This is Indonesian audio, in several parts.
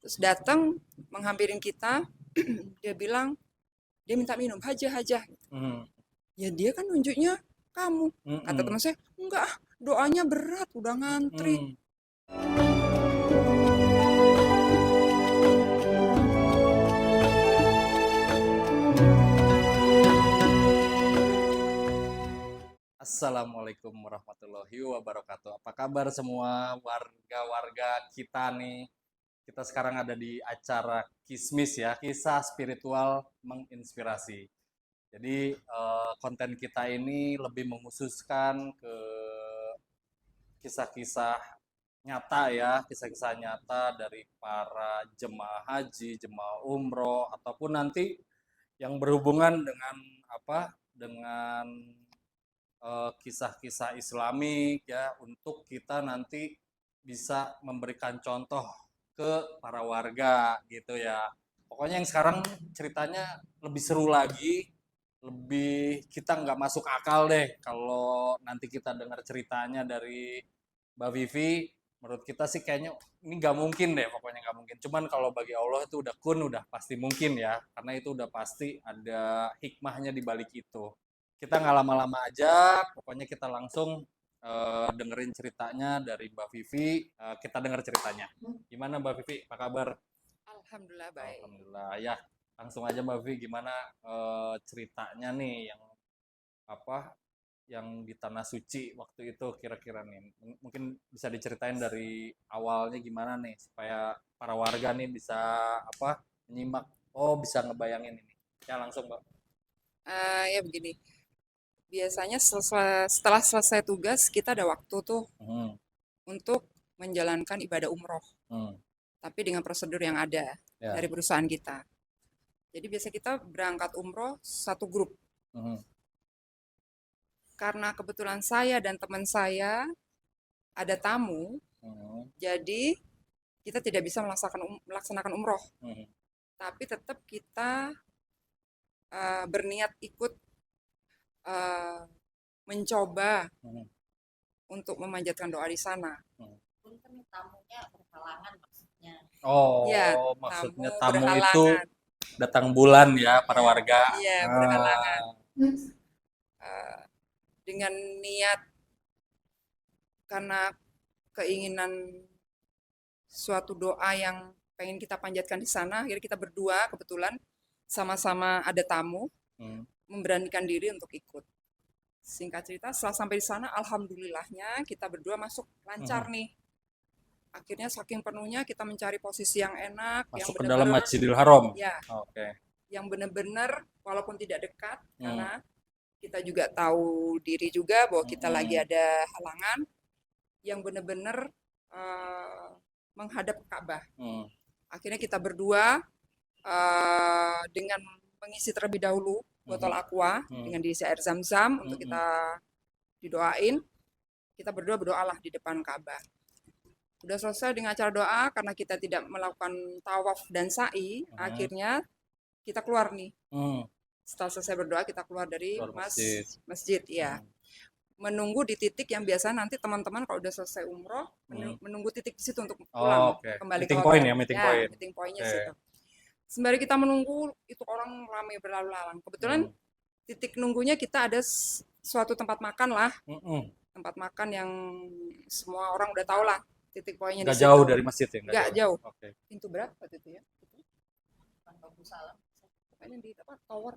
Terus datang menghampirin kita, dia bilang, dia minta minum, Hajah. Hmm. Ya dia kan nunjuknya kamu. Kata Mm-mm. teman saya, enggak ah, doanya berat, udah ngantri. Mm. Assalamualaikum warahmatullahi wabarakatuh. Apa kabar semua warga-warga kita nih? Kita sekarang ada di acara Kismis ya, kisah spiritual menginspirasi. Jadi konten kita ini lebih menghususkan ke kisah-kisah nyata ya, kisah-kisah nyata dari para jemaah haji, jemaah umroh, ataupun nanti yang berhubungan dengan apa? Dengan kisah-kisah Islamik ya, untuk kita nanti bisa memberikan contoh ke para warga gitu ya. Pokoknya yang sekarang ceritanya lebih seru lagi, lebih kita nggak masuk akal deh kalau nanti kita dengar ceritanya dari Mbak Vivi. Menurut kita sih kayaknya ini nggak mungkin deh, pokoknya nggak mungkin. Cuman kalau bagi Allah itu udah kun, udah pasti mungkin ya, karena itu udah pasti ada hikmahnya di balik itu. Kita nggak lama-lama aja, pokoknya kita langsung dengerin ceritanya dari Mbak Vivi. Kita denger ceritanya. Gimana Mbak Vivi? Apa kabar? Alhamdulillah baik. Alhamdulillah. Ya, langsung aja Mbak Vivi, gimana ceritanya nih yang apa? Yang di Tanah Suci waktu itu kira-kira nih. Mungkin bisa diceritain dari awalnya gimana nih supaya para warga nih bisa apa? Menyimak. Oh, bisa ngebayangin ini. Ya, langsung Mbak. Ya begini, biasanya setelah selesai tugas, kita ada waktu tuh Hmm. untuk menjalankan ibadah umroh. Hmm. Tapi dengan prosedur yang ada Ya. dari perusahaan kita. Jadi biasa kita berangkat umroh satu grup. Hmm. Karena kebetulan saya dan teman saya ada tamu, Hmm. jadi kita tidak bisa melaksanakan umroh. Hmm. Tapi tetap kita berniat ikut uh, mencoba Hmm. untuk memanjatkan doa di sana. Hmm. Punten tamunya berhalangan maksudnya. Ya, Oh, tamu maksudnya tamu itu berhalangan. datang bulan ya para Ya, warga. Iya, berhalangan. Ah. Uh, dengan niat karena keinginan suatu doa yang pengen kita panjatkan di sana, akhirnya kita berdua kebetulan sama-sama ada tamu, Hmm. memberanikan diri untuk ikut. Singkat cerita, setelah sampai di sana, alhamdulillahnya kita berdua masuk lancar Hmm. nih. Akhirnya saking penuhnya kita mencari posisi yang enak, yang Masuk ke dalam benar-benar, Masjidil Haram. ya, Oke. yang benar-benar walaupun tidak dekat, Hmm. karena kita juga tahu diri juga bahwa kita lagi Hmm. ada halangan, yang benar-benar menghadap Ka'bah. Hmm. Akhirnya kita berdua dengan mengisi terlebih dahulu botol aqua dengan diisi air zam-zam untuk kita didoain. Kita berdua berdoalah di depan Ka'bah. Udah selesai dengan acara doa, karena kita tidak melakukan tawaf dan sa'i, akhirnya kita keluar nih. Setelah selesai berdoa, kita keluar dari masjid ya. Menunggu di titik yang biasa nanti teman-teman kalau udah selesai umroh, menunggu titik di situ untuk pulang kembali ke hotel. Meeting point-nya situ. Sembari kita menunggu, itu orang ramai berlalu lalang. Kebetulan titik nunggunya kita ada suatu tempat makan lah. Tempat makan yang semua orang udah tahu lah. Titik poinnya di situ. Gak jauh dari masjid ya? Gak jauh. Okay. Pintu berapa itu ya? Pokoknya di apa? Tower.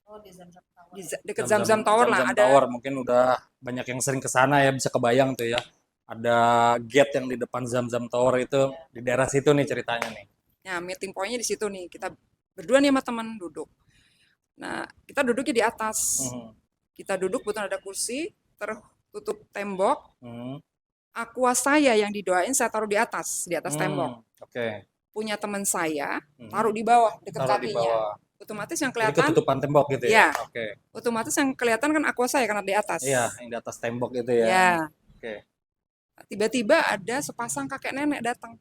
Oh, di Zamzam Tower. Di dekat Zamzam Tower lah. Ada Tower mungkin udah banyak yang sering ke sana ya, bisa kebayang tuh ya. Ada gate yang di depan Zamzam Tower itu di daerah situ nih ceritanya nih. Nah, meeting point-nya di situ nih. Kita berdua nih sama teman duduk. Nah, kita duduknya di atas. Kita duduk, betul ada kursi, tertutup tembok. Aqua saya yang didoain saya taruh di atas tembok. Oke. Punya teman saya taruh di bawah dekat kakinya. Otomatis yang kelihatan. Jadi ketutupan tembok gitu ya? Oke. Otomatis yang kelihatan kan aqua saya karena di atas. Iya, yang di atas tembok itu ya. Iya. Oke. Tiba-tiba ada sepasang kakek nenek datang.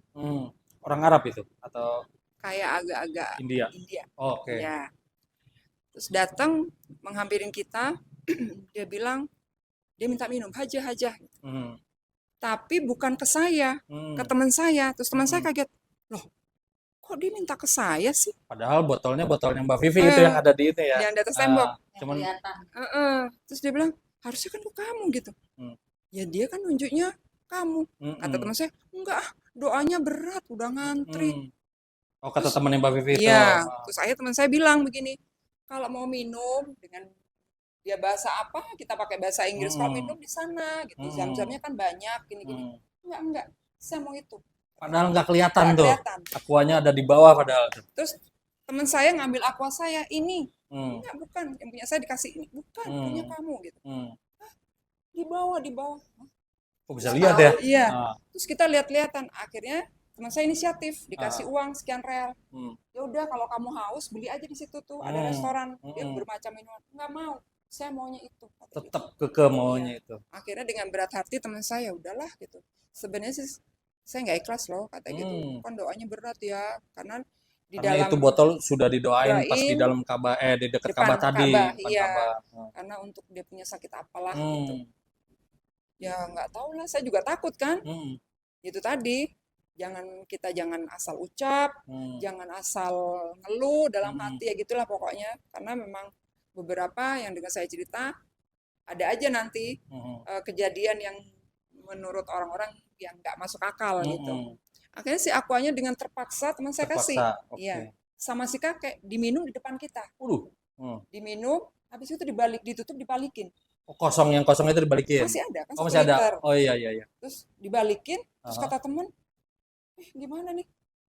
Orang Arab itu atau kayak agak-agak India? Oh, oke. Ya. Terus datang menghampirin kita, dia bilang dia minta minum, Hajah. Tapi bukan ke saya, ke teman saya. Terus teman saya kaget, loh kok dia minta ke saya sih? Padahal botolnya Mbak Vivi itu yang ada di itu ya. Yang di atas tembok. Yang Cuman kelihatan. Terus dia bilang, harusnya kan kamu gitu. Hmm. Ya dia kan nunjuknya kamu. Kata teman saya, enggak ah, doanya berat, udah ngantri. Oh, kata temannya Mbak Vivi itu. Iya, terus akhirnya teman saya bilang begini, kalau mau minum dengan dia bahasa apa, kita pakai bahasa Inggris, kalau minum di sana gitu, zam-zamnya kan banyak, gini-gini. Enggak, saya mau itu. Padahal nggak kelihatan Nggak tuh. kelihatan. Aquanya ada di bawah padahal. Terus teman saya ngambil aqua saya, ini. Hmm. Enggak, bukan. Yang punya saya dikasih ini. Bukan, punya kamu gitu. Hah, di bawah. Kok bisa lihat ya? Iya. Terus kita lihat-lihatan. Akhirnya teman saya inisiatif, dikasih uang sekian real. Ya udah, kalau kamu haus, beli aja di situ tuh. Ada restoran, dia bermacam minuman. Enggak mau. Saya maunya itu. Tetap keke maunya itu. Akhirnya dengan berat hati teman saya, udahlah gitu. Sebenarnya sih saya nggak ikhlas loh, kata gitu. Kan doanya berat ya, karena di Karena dalam itu botol sudah didoain pas di dalam Ka'bah, di dekat depan Ka'bah tadi. Ka'bah, depan iya. Ka'bah. Karena untuk dia punya sakit apalah gitu. Ya nggak tahu lah, saya juga takut kan. Itu tadi, jangan asal ucap, jangan asal ngeluh dalam hati ya gitulah pokoknya. Karena memang beberapa yang dengan saya cerita, ada aja nanti kejadian yang menurut orang-orang yang nggak masuk akal gitu. Akhirnya si aquanya dengan terpaksa teman saya kasih. Iya. Sama si kakek diminum di depan kita. Diminum, habis itu ditutup dibalikin. Yang kosong itu dibalikin. Masih ada kan? Masih ada. Liter. Oh iya. Terus dibalikin, terus kata teman, gimana nih?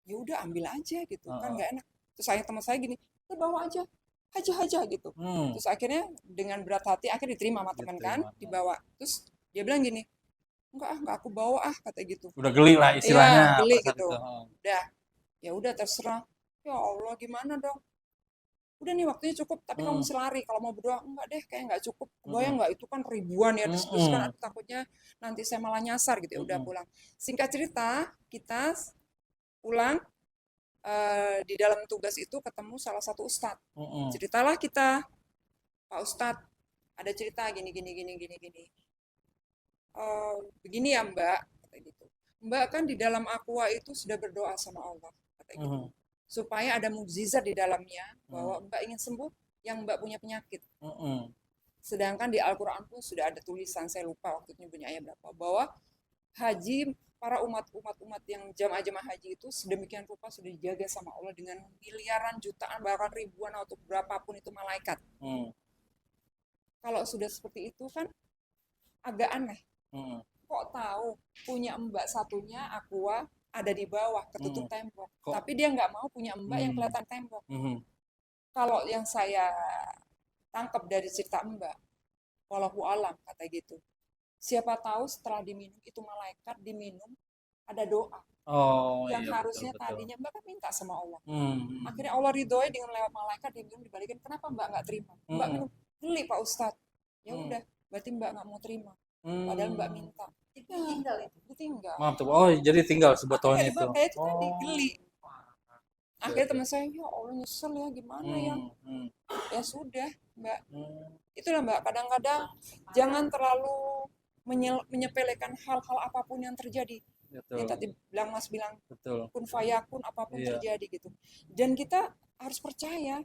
Ya udah ambil aja gitu, kan nggak enak. Terus teman saya gini, ya bawa aja gitu. Terus akhirnya dengan berat hati akhirnya diterima sama teman kan, dibawa. Terus dia bilang gini, enggak aku bawa kata gitu. Udah geli lah istilahnya. Iya, geli gitu. Udah terserah. Ya Allah, gimana dong? Udah nih waktunya cukup, tapi kamu mesti lari. Kalau mau berdoa, enggak deh, kayak nggak cukup. Kebayang nggak, itu kan ribuan ya, terus kan aku takutnya nanti saya malah nyasar gitu. Ya udah pulang. Singkat cerita, kita pulang, di dalam tugas itu ketemu salah satu ustadz. Ceritalah kita, Pak Ustadz, ada cerita gini. Begini ya Mbak, kata gitu. Mbak kan di dalam aqua itu sudah berdoa sama Allah, kata gitu. Supaya ada mukjizat di dalamnya, bahwa Mbak ingin sembuh yang Mbak punya penyakit. Sedangkan di Al-Quran pun sudah ada tulisan, saya lupa waktu itu punya ayat berapa, bahwa haji, para umat yang jamaah haji itu sedemikian rupa sudah dijaga sama Allah dengan miliaran, jutaan, bahkan ribuan atau berapapun itu malaikat. Kalau sudah seperti itu kan agak aneh. Kok tahu punya Mbak satunya aqua ada di bawah ketutup tembok, tapi dia nggak mau punya Mbak yang kelihatan tembok. Kalau yang saya tangkap dari cerita Mbak, wallahu alam kata gitu, siapa tahu setelah diminum itu malaikat diminum ada doa yang harusnya betul. Tadinya Mbak kan minta sama Allah. Akhirnya Allah ridhoi dengan lewat malaikat diminum dibalikin. Kenapa Mbak nggak terima? Mbak minum, geli Pak Ustadz. Ya udah, berarti Mbak nggak mau terima. Padahal Mbak minta. Ditinggal. Maaf tuh. Oh, jadi tinggal sebotolnya itu. Kayak itu tadi geli. Akhirnya teman saya, ya Allah nyesel ya gimana ya. Ya sudah Mbak. Itulah Mbak, kadang-kadang jangan terlalu menyepelekan hal-hal apapun yang terjadi. Yang tadi Mas bilang, kun fayakun apapun terjadi gitu. Dan kita harus percaya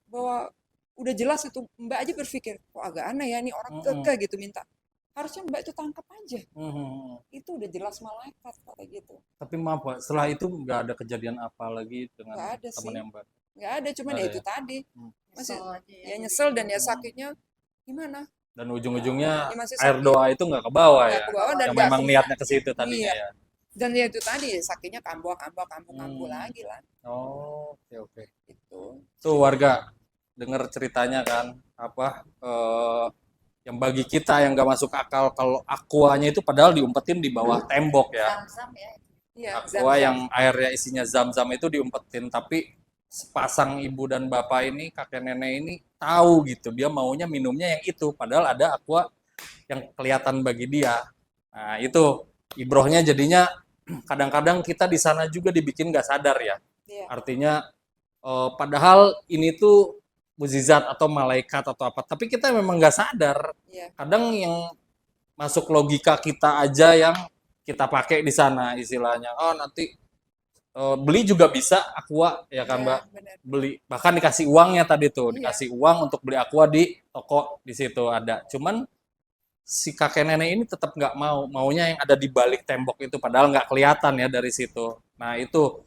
bahwa udah jelas itu. Mbak aja berpikir, kok agak aneh ya, ini orang kekeh gitu minta. Harusnya Mbak itu tangkap aja. Itu udah jelas malaikat kata gitu. Tapi maaf Pak, setelah itu nggak ada kejadian apa lagi dengan teman yang Mbak? Nggak ada, cuman ya itu tadi. Masih ya nyesel dan ya sakitnya gimana? Dan ujung-ujungnya air doa itu nggak ke bawah ya. Ke bawah, dan yang memang niatnya ke situ tadinya ya. Dan ya itu tadi sakitnya kambuh lagi lah. Oh, oke. Itu. Tuh warga dengar ceritanya kan yang bagi kita yang gak masuk akal kalau aquanya itu padahal diumpetin di bawah tembok ya. Zam-zam ya. Iya, Aqua yang airnya isinya zam-zam itu diumpetin, tapi sepasang ibu dan bapak ini, kakek nenek ini tahu gitu, dia maunya minumnya yang itu, padahal ada aqua yang kelihatan bagi dia. Nah itu ibrohnya jadinya kadang-kadang kita di sana juga dibikin gak sadar ya. Artinya padahal ini tuh mukjizat atau malaikat atau apa, tapi kita memang nggak sadar. Kadang yang masuk logika kita aja yang kita pakai di sana istilahnya. Oh nanti beli juga bisa aqua ya kan Ya, Mbak, benar. beli bahkan dikasih uangnya tadi tuh, Iya. dikasih uang untuk beli aqua di toko di situ ada. Cuman si kakek nenek ini tetap nggak maunya yang ada di balik tembok itu, padahal nggak kelihatan ya dari situ. Nah itu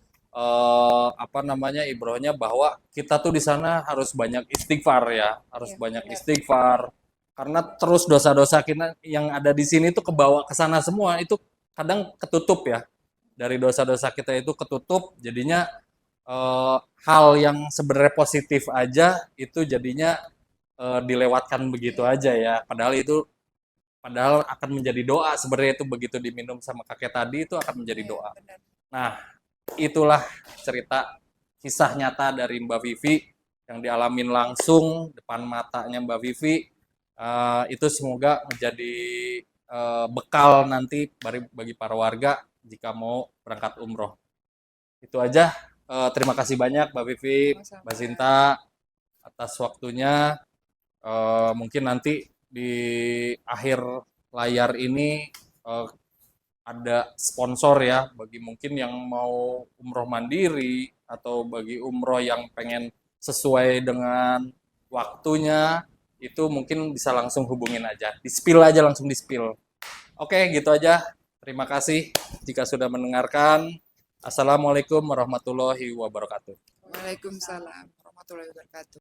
apa namanya ibrohnya bahwa kita tuh di sana harus banyak istighfar ya, harus Iya, banyak benar. istighfar karena terus dosa-dosa kita yang ada di sini tuh kebawa ke sana semua, itu kadang ketutup ya, dari dosa-dosa kita itu ketutup, jadinya hal yang sebenarnya positif aja itu jadinya dilewatkan begitu aja ya, padahal akan menjadi doa sebenarnya itu, begitu diminum sama kakek tadi itu akan menjadi Iya, doa. benar. Nah, itulah cerita kisah nyata dari Mbak Vivi yang dialamin langsung depan matanya Mbak Vivi. Itu semoga menjadi bekal nanti bagi para warga jika mau berangkat umroh. Itu aja. Terima kasih banyak Mbak Vivi, Sama-sama. Mbak Sinta atas waktunya. Mungkin nanti di akhir layar ini ada sponsor ya bagi mungkin yang mau umroh mandiri atau bagi umroh yang pengen sesuai dengan waktunya, itu mungkin bisa langsung hubungin aja, di spill aja, langsung di spill. Oke, gitu aja. Terima kasih jika sudah mendengarkan. Assalamualaikum warahmatullahi wabarakatuh. Waalaikumsalam warahmatullahi wabarakatuh.